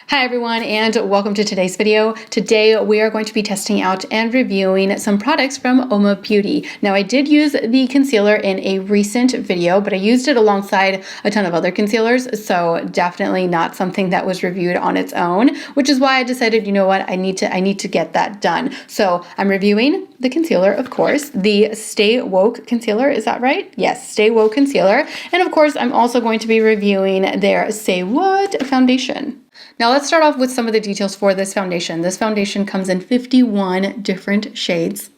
Hi everyone, and welcome to today's video. Today we are going to be testing out and reviewing some products from Uoma Beauty. Now I did use the concealer in a recent video, but I used it alongside a ton of other concealers, so definitely not something that was reviewed on its own, which is why I decided, you know what, I need to get that done. So I'm reviewing the concealer, of course, the Stay Woke concealer, is that right? Yes, Stay Woke concealer. And of course, I'm also going to be reviewing their Say What foundation. Now let's start off with some of the details for this foundation. This foundation comes in 51 different shades.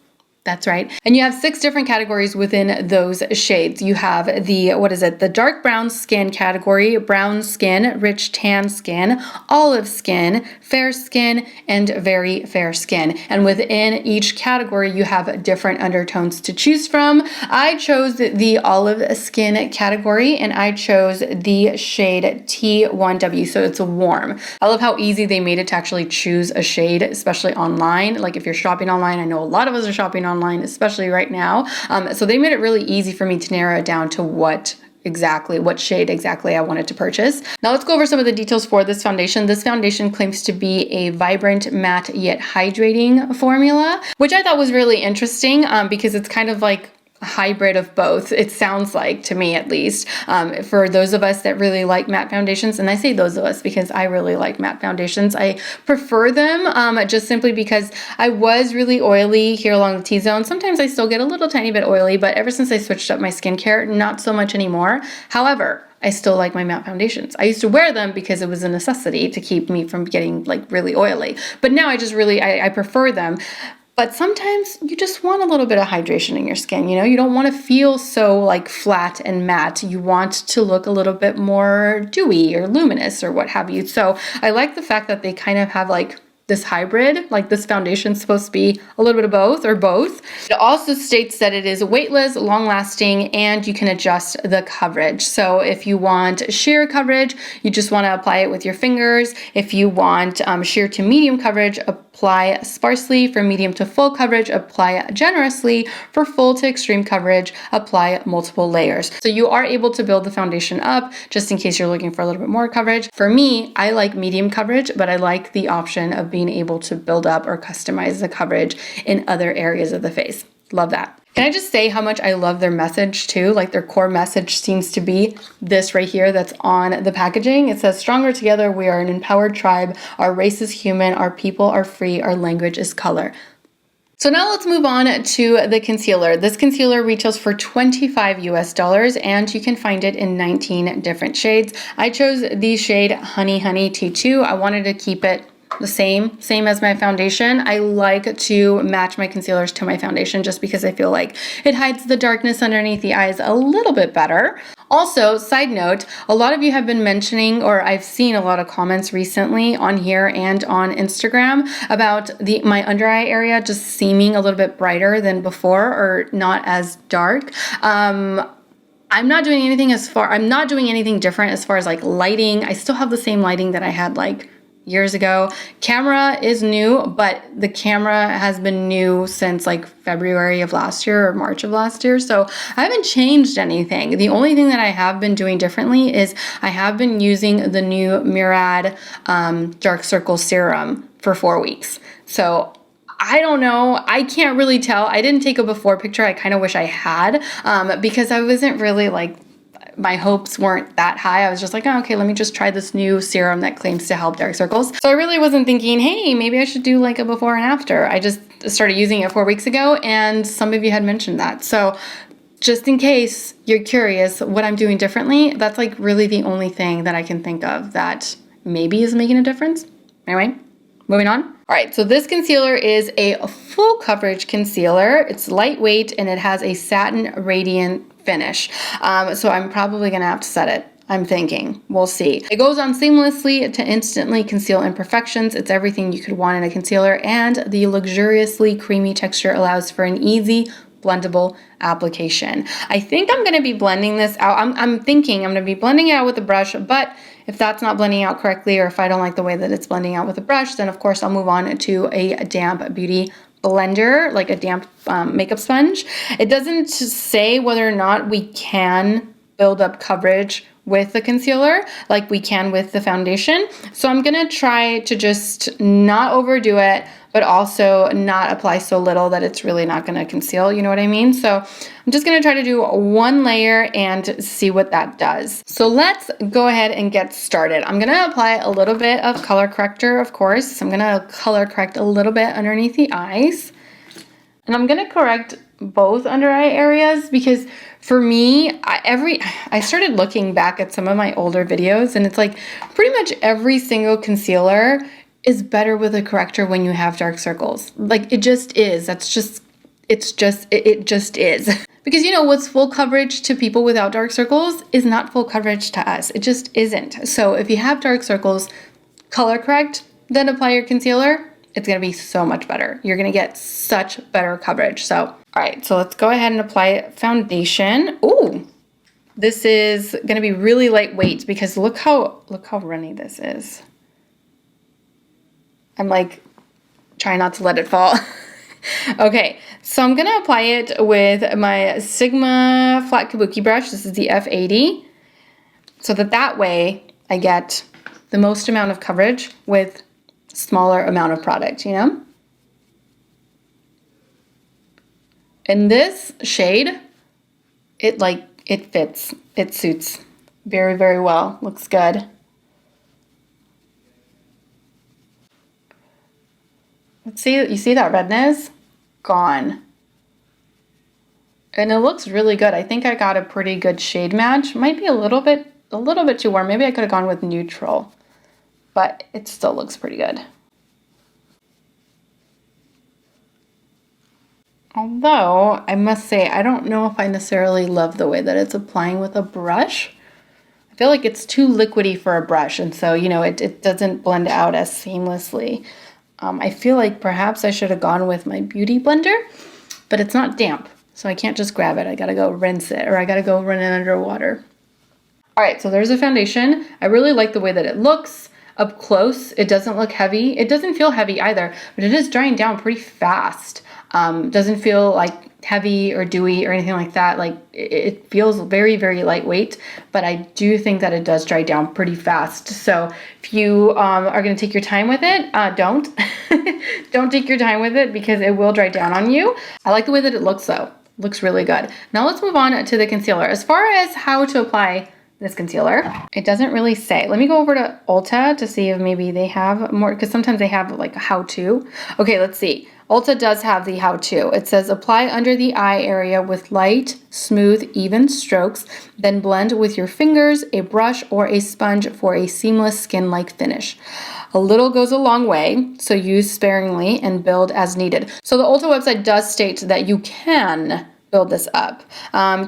That's right. And you have 6 different categories within those shades. You have the dark brown skin category, brown skin, rich tan skin, olive skin, fair skin, and very fair skin. And within each category, you have different undertones to choose from. I chose the olive skin category and I chose the shade T1W, so it's a warm. I love how easy they made it to actually choose a shade, especially online. Like if you're shopping online, I know a lot of us are shopping online, especially right now. So they made it really easy for me to narrow it down to what shade exactly I wanted to purchase. Now let's go over some of the details for this foundation. This foundation claims to be a vibrant, matte, yet hydrating formula, which I thought was really interesting because it's kind of like a hybrid of both, it sounds like, to me at least. For those of us that really like matte foundations, and I say those of us because I really like matte foundations, I prefer them just simply because I was really oily here along the T-zone. Sometimes I still get a little tiny bit oily, but ever since I switched up my skincare, not so much anymore. However, I still like my matte foundations. I used to wear them because it was a necessity to keep me from getting like really oily, but now I prefer them. But sometimes you just want a little bit of hydration in your skin, you know? You don't want to feel so like flat and matte. You want to look a little bit more dewy or luminous or what have you. So I like the fact that they kind of have like this hybrid, like this foundation is supposed to be a little bit of both or both. It also states that it is weightless, long lasting, and you can adjust the coverage. So if you want sheer coverage, you just want to apply it with your fingers. If you want sheer to medium coverage, apply sparsely. For medium to full coverage, apply generously. For full to extreme coverage, apply multiple layers. So you are able to build the foundation up just in case you're looking for a little bit more coverage. For me, I like medium coverage, but I like the option of being able to build up or customize the coverage in other areas of the face. Love that. Can I just say how much I love their message too? Like their core message seems to be this right here that's on the packaging. It says, "Stronger together, we are an empowered tribe. Our race is human. Our people are free. Our language is color." So now let's move on to the concealer. This concealer retails for $25 US and you can find it in 19 different shades. I chose the shade Honey Honey T2. I wanted to keep it the same as my foundation. I like to match my concealers to my foundation just because I feel like it hides the darkness underneath the eyes a little bit better. Also, side note, a lot of you have been mentioning, or I've seen a lot of comments recently on here and on Instagram about my under eye area just seeming a little bit brighter than before or not as dark. I'm not doing anything different as far as like lighting. I still have the same lighting that I had like years ago. Camera is new, but the camera has been new since like February of last year or March of last year. So I haven't changed anything. The only thing that I have been doing differently is I have been using the new Murad Dark Circle Serum for 4 weeks. So I don't know. I can't really tell. I didn't take a before picture. I kind of wish I had because I wasn't really like, my hopes weren't that high. I was just like, oh, okay, let me just try this new serum that claims to help dark circles. So I really wasn't thinking, hey, maybe I should do like a before and after. I just started using it 4 weeks ago and some of you had mentioned that. So just in case you're curious what I'm doing differently, that's like really the only thing that I can think of that maybe is making a difference. Anyway, moving on. All right, so this concealer is a full coverage concealer. It's lightweight and it has a satin radiant finish. So I'm probably gonna have to set it. I'm thinking. We'll see. It goes on seamlessly to instantly conceal imperfections. It's everything you could want in a concealer, and the luxuriously creamy texture allows for an easy, blendable application. I think I'm gonna be blending this out. I'm thinking I'm gonna be blending it out with a brush, but if that's not blending out correctly, or if I don't like the way that it's blending out with a brush, then of course I'll move on to a damp beauty blender, like a damp makeup sponge. It doesn't say whether or not we can build up coverage with the concealer like we can with the foundation. So I'm gonna try to just not overdo it, but also not apply so little that it's really not gonna conceal, you know what I mean? So I'm just gonna try to do one layer and see what that does. So let's go ahead and get started. I'm gonna apply a little bit of color corrector, of course. I'm gonna color correct a little bit underneath the eyes. And I'm gonna correct both under eye areas because for me, I started looking back at some of my older videos and it's like pretty much every single concealer is better with a corrector when you have dark circles. Like it just is. It just is. Because you know what's full coverage to people without dark circles is not full coverage to us. It just isn't. So if you have dark circles, color correct, then apply your concealer. It's gonna be so much better. You're gonna get such better coverage. So, all right, so let's go ahead and apply foundation. Ooh, this is gonna be really lightweight because look how runny this is. I'm like, trying not to let it fall. Okay, so I'm gonna apply it with my Sigma flat kabuki brush. This is the F80. So that way I get the most amount of coverage with smaller amount of product, you know? In this shade, it fits, it suits very, very well. Looks good. Let's see, you see that redness? Gone. And it looks really good. I think I got a pretty good shade match. Might be a little bit too warm. Maybe I could have gone with neutral, but it still looks pretty good. Although, I must say, I don't know if I necessarily love the way that it's applying with a brush. I feel like it's too liquidy for a brush, and so, you know, it doesn't blend out as seamlessly. I feel like perhaps I should have gone with my beauty blender, but it's not damp, so I can't just grab it. I gotta go rinse it, or I gotta go run it under water. All right, so there's a foundation. I really like the way that it looks. Up close, it doesn't look heavy. It doesn't feel heavy either, but it is drying down pretty fast. Doesn't feel like heavy or dewy or anything like that. Like it feels very, very lightweight, but I do think that it does dry down pretty fast. So if you are gonna take your time with it, don't. Don't take your time with it because it will dry down on you. I like the way that it looks though. Looks really good. Now let's move on to the concealer. As far as how to apply this concealer, it doesn't really say. Let me go over to Ulta to see if maybe they have more, because sometimes they have like a how-to. Okay, let's see. Ulta does have the how-to. It says apply under the eye area with light, smooth, even strokes, then blend with your fingers, a brush, or a sponge for a seamless skin-like finish. A little goes a long way, so use sparingly and build as needed. So the Ulta website does state that you can build this up.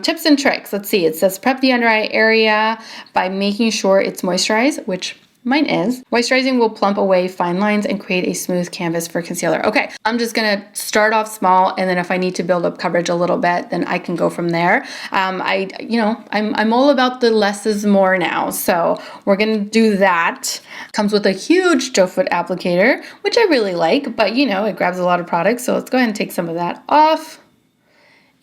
Tips and tricks. Let's see. It says prep the under eye area by making sure it's moisturized, which mine is. Moisturizing will plump away fine lines and create a smooth canvas for concealer. Okay, I'm just gonna start off small, and then if I need to build up coverage a little bit, then I can go from there. I'm all about the less is more now, so we're gonna do that. Comes with a huge doe foot applicator, which I really like, but you know, it grabs a lot of products, so let's go ahead and take some of that off.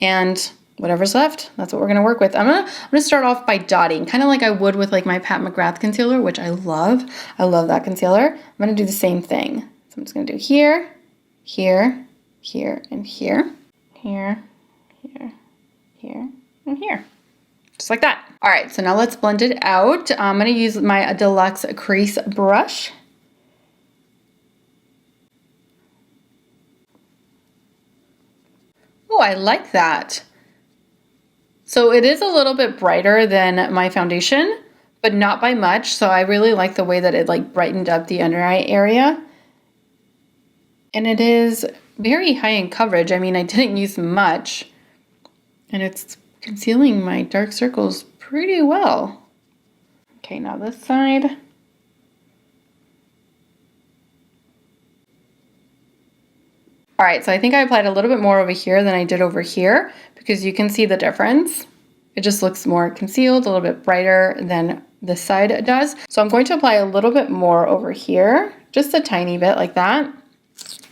And whatever's left, that's what we're gonna work with. I'm gonna start off by dotting, kind of like I would with like my Pat McGrath concealer, which I love. I love that concealer. I'm gonna do the same thing. So I'm just gonna do here, here, here, and here, here, here, here, and here. Just like that. All right, so now let's blend it out. I'm gonna use my Deluxe Crease brush. Oh, I like that. So it is a little bit brighter than my foundation, but not by much. So I really like the way that it like brightened up the under eye area. And it is very high in coverage. I mean, I didn't use much, and it's concealing my dark circles pretty well. Okay, now this side. All right, so I think I applied a little bit more over here than I did over here because you can see the difference. It just looks more concealed, a little bit brighter than this side does. So I'm going to apply a little bit more over here, just a tiny bit like that,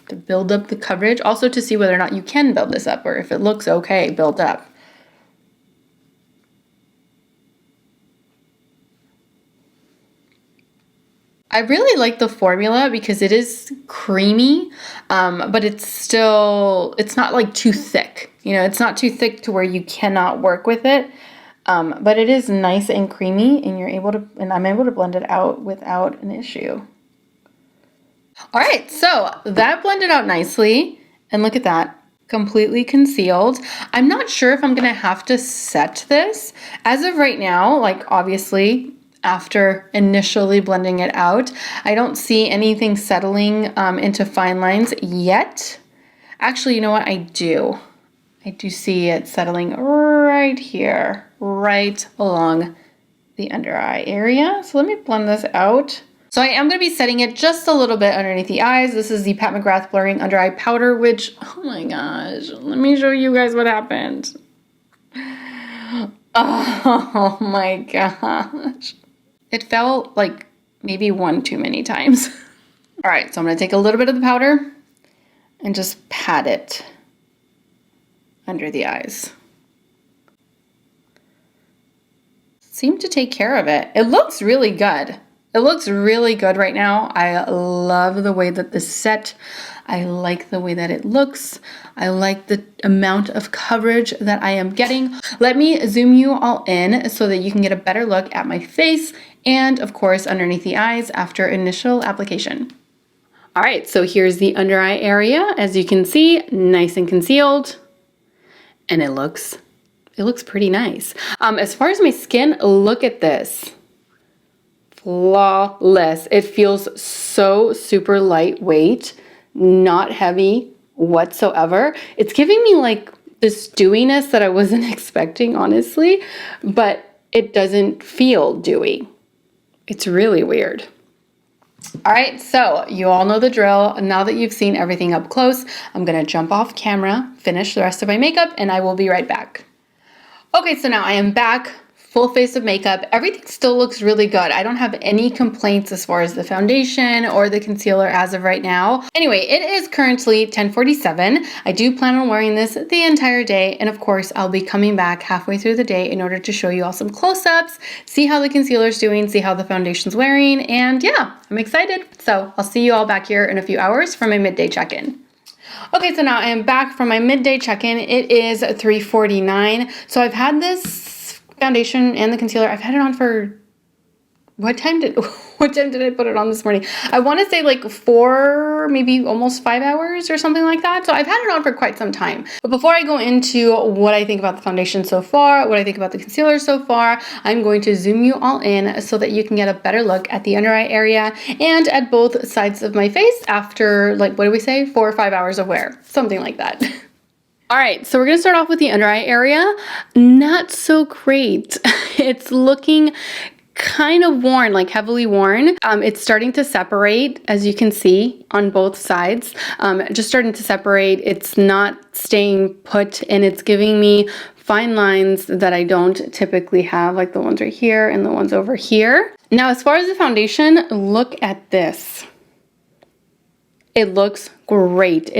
to build up the coverage. Also to see whether or not you can build this up or if it looks okay built up. I really like the formula because it is creamy, but it's not like too thick. You know, it's not too thick to where you cannot work with it. But it is nice and creamy, and I'm able to blend it out without an issue. All right, so that blended out nicely, and look at that. Completely concealed. I'm not sure if I'm gonna have to set this. As of right now, like obviously after initially blending it out, I don't see anything settling into fine lines yet. Actually, you know what? I do see it settling right here, right along the under eye area. So let me blend this out. So I am going to be setting it just a little bit underneath the eyes. This is the Pat McGrath Blurring Under Eye Powder, which, oh my gosh, let me show you guys what happened. Oh my gosh. It fell like maybe one too many times. All right, so I'm going to take a little bit of the powder and just pat it under the eyes. Seem to take care of it. It looks really good. It looks really good right now. I love the way that this is set. I like the way that it looks. I like the amount of coverage that I am getting. Let me zoom you all in so that you can get a better look at my face and of course underneath the eyes after initial application. All right, so here's the under eye area. As you can see, nice and concealed, and it looks pretty nice. As far as my skin, look at this. Flawless. It feels so super lightweight, not heavy whatsoever. It's giving me like this dewiness that I wasn't expecting, honestly, but it doesn't feel dewy. It's really weird. All right, so you all know the drill. Now that you've seen everything up close, I'm gonna jump off camera, finish the rest of my makeup, and I will be right back. Okay, so now I am back, full face of makeup. Everything still looks really good. I don't have any complaints as far as the foundation or the concealer as of right now. Anyway, it is currently 10:47. I do plan on wearing this the entire day, and of course, I'll be coming back halfway through the day in order to show you all some close-ups, see how the concealer's doing, see how the foundation's wearing, and yeah, I'm excited. So I'll see you all back here in a few hours for my midday check-in. Okay, so now I am back from my midday check-in. It is 3:49. So I've had this foundation and the concealer. I've had it on for, what time did I put it on this morning? I want to say like 4, maybe almost 5 hours or something like that. So I've had it on for quite some time. But before I go into what I think about the foundation so far, what I think about the concealer so far, I'm going to zoom you all in so that you can get a better look at the under eye area and at both sides of my face after, like, what do we say? 4 or 5 hours of wear, something like that. All right, so we're gonna start off with the under eye area. Not so great. It's looking kind of worn, like heavily worn. It's starting to separate, as you can see on both sides. Just starting to separate. It's not staying put, and it's giving me fine lines that I don't typically have, like the ones right here and the ones over here. Now, as far as the foundation, look at this. It looks great.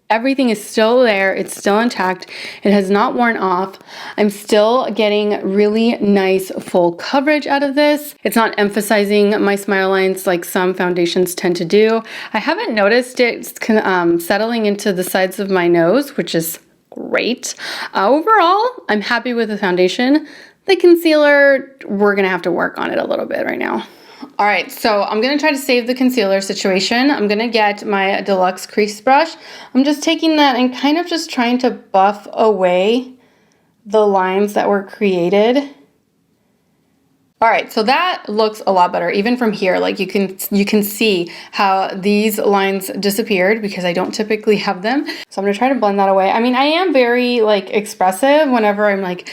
Everything is still there. It's still intact. It has not worn off. I'm still getting really nice full coverage out of this. It's not emphasizing my smile lines like some foundations tend to do. I haven't noticed it settling into the sides of my nose, which is great. Overall, I'm happy with the foundation. The concealer, we're gonna have to work on it a little bit right now. All right, so I'm gonna try to save the concealer situation. I'm gonna get my Deluxe Crease Brush. I'm just taking that and kind of just trying to buff away the lines that were created. All right, so that looks a lot better, even from here. Like you can see how these lines disappeared because I don't typically have them. So I'm gonna try to blend that away. I mean, I am very like expressive whenever I'm like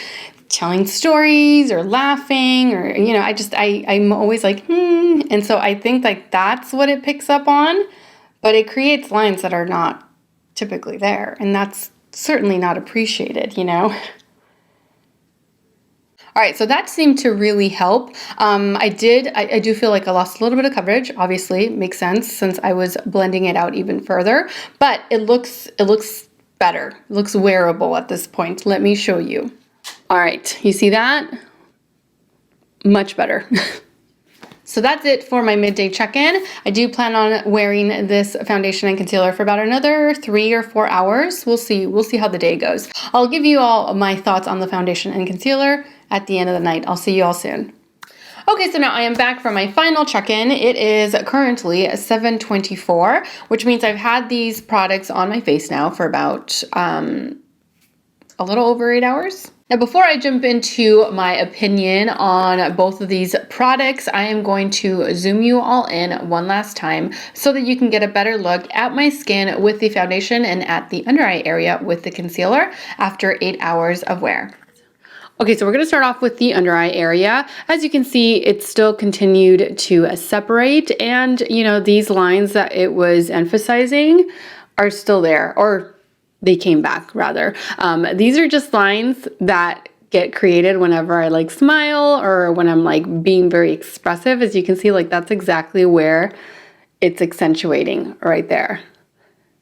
telling stories or laughing, or, you know, I'm always like, and so I think like that's what it picks up on, but it creates lines that are not typically there, and that's certainly not appreciated, you know? All right, so that seemed to really help. I do feel like I lost a little bit of coverage. Obviously, makes sense since I was blending it out even further, but it looks better. It looks wearable at this point. Let me show you. All right, you see that? Much better. So that's it for my midday check-in. I do plan on wearing this foundation and concealer for about another 3 or 4 hours. We'll see how the day goes. I'll give you all my thoughts on the foundation and concealer at the end of the night. I'll see you all soon. Okay, so now I am back for my final check-in. It is currently 7:24, which means I've had these products on my face now for about a little over 8 hours. Now, before I jump into my opinion on both of these products, I am going to zoom you all in one last time so that you can get a better look at my skin with the foundation and at the under eye area with the concealer after 8 hours of wear. Okay, so we're going to start off with the under eye area. As you can see, it still continued to separate, and these lines that it was emphasizing are still there, or they came back rather. These are just lines that get created whenever I smile or when I'm being very expressive. As you can see, that's exactly where it's accentuating right there.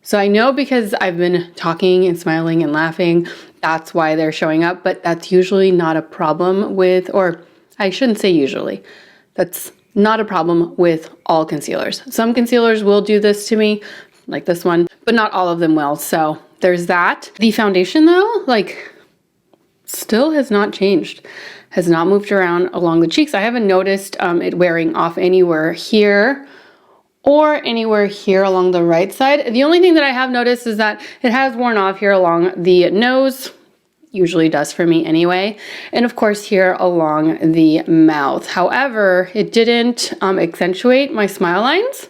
So I know because I've been talking and smiling and laughing, that's why they're showing up, but that's usually not a problem with, or I shouldn't say usually, that's not a problem with all concealers. Some concealers will do this to me, like this one, but not all of them will. So there's that. The foundation though, still has not changed, has not moved around along the cheeks. I haven't noticed it wearing off anywhere here or anywhere here along the right side. The only thing that I have noticed is that it has worn off here along the nose, usually does for me anyway, and of course here along the mouth. However, it didn't accentuate my smile lines,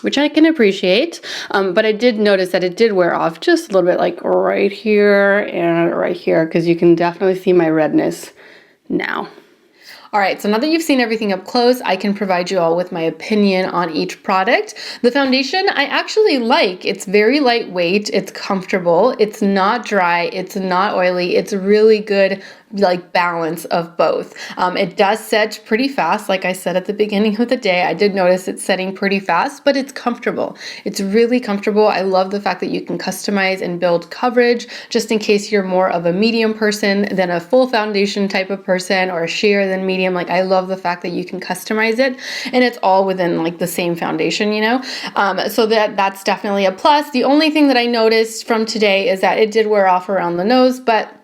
which I can appreciate, but I did notice that it did wear off just a little bit, right here and right here, because you can definitely see my redness now. All right, so now that you've seen everything up close, I can provide you all with my opinion on each product. The foundation I actually like. It's very lightweight, it's comfortable, it's not dry, it's not oily, it's really good balance of both. It does set pretty fast. Like I said at the beginning of the day, I did notice it's setting pretty fast, but it's comfortable. It's really comfortable. I love the fact that you can customize and build coverage just in case you're more of a medium person than a full foundation type of person, or a sheer than medium. I love the fact that you can customize it, and it's all within the same foundation, so that's definitely a plus. The only thing that I noticed from today is that it did wear off around the nose, but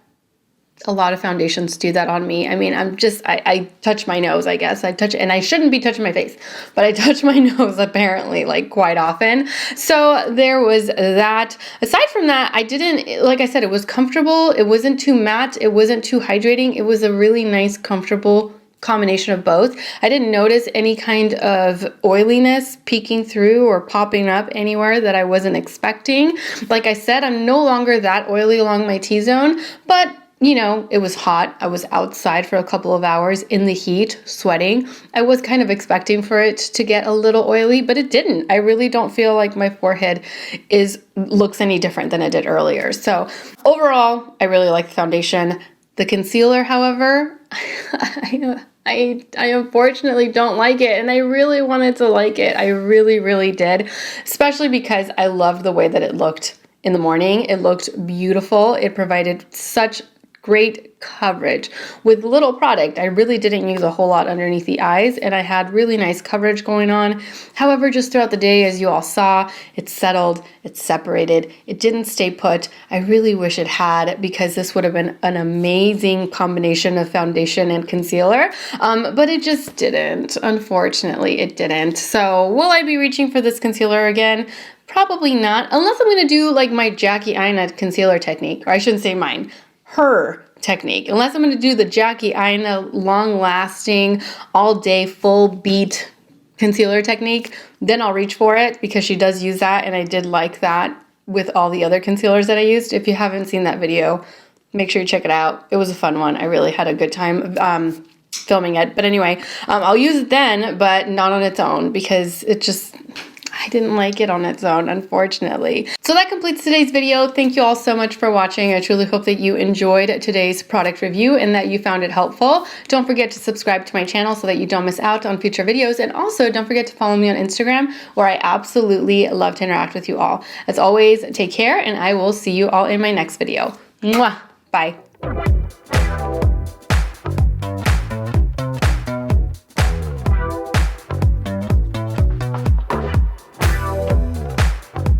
a lot of foundations do that on me. I mean, I touch my nose, I guess. And I shouldn't be touching my face, but I touch my nose apparently quite often. So there was that. Aside from that, I didn't, like I said, it was comfortable. It wasn't too matte. It wasn't too hydrating. It was a really nice, comfortable combination of both. I didn't notice any kind of oiliness peeking through or popping up anywhere that I wasn't expecting. Like I said, I'm no longer that oily along my T-zone, but it was hot. I was outside for a couple of hours in the heat, sweating. I was kind of expecting for it to get a little oily, but it didn't. I really don't feel like my forehead looks any different than it did earlier. So overall, I really like the foundation. The concealer, however, I unfortunately don't like it, and I really wanted to like it. I really, really did, especially because I loved the way that it looked in the morning. It looked beautiful. It provided such great coverage with little product. I really didn't use a whole lot underneath the eyes, and I had really nice coverage going on. However, just throughout the day, as you all saw, it settled, it separated, it didn't stay put. I really wish it had, because this would have been an amazing combination of foundation and concealer, but it just didn't. Unfortunately, it didn't. So will I be reaching for this concealer again? Probably not, unless I'm going to do my Jackie Aina concealer technique, or I shouldn't say mine, her technique. Unless I'm going to do the Jackie Aina long-lasting, all-day, full-beat concealer technique, then I'll reach for it, because she does use that, and I did like that with all the other concealers that I used. If you haven't seen that video, make sure you check it out. It was a fun one. I really had a good time filming it. But anyway, I'll use it then, but not on its own, because I didn't like it on its own, unfortunately. So that completes today's video. Thank you all so much for watching. I truly hope that you enjoyed today's product review and that you found it helpful. Don't forget to subscribe to my channel so that you don't miss out on future videos. And also don't forget to follow me on Instagram, where I absolutely love to interact with you all. As always, take care, and I will see you all in my next video. Mwah! Bye.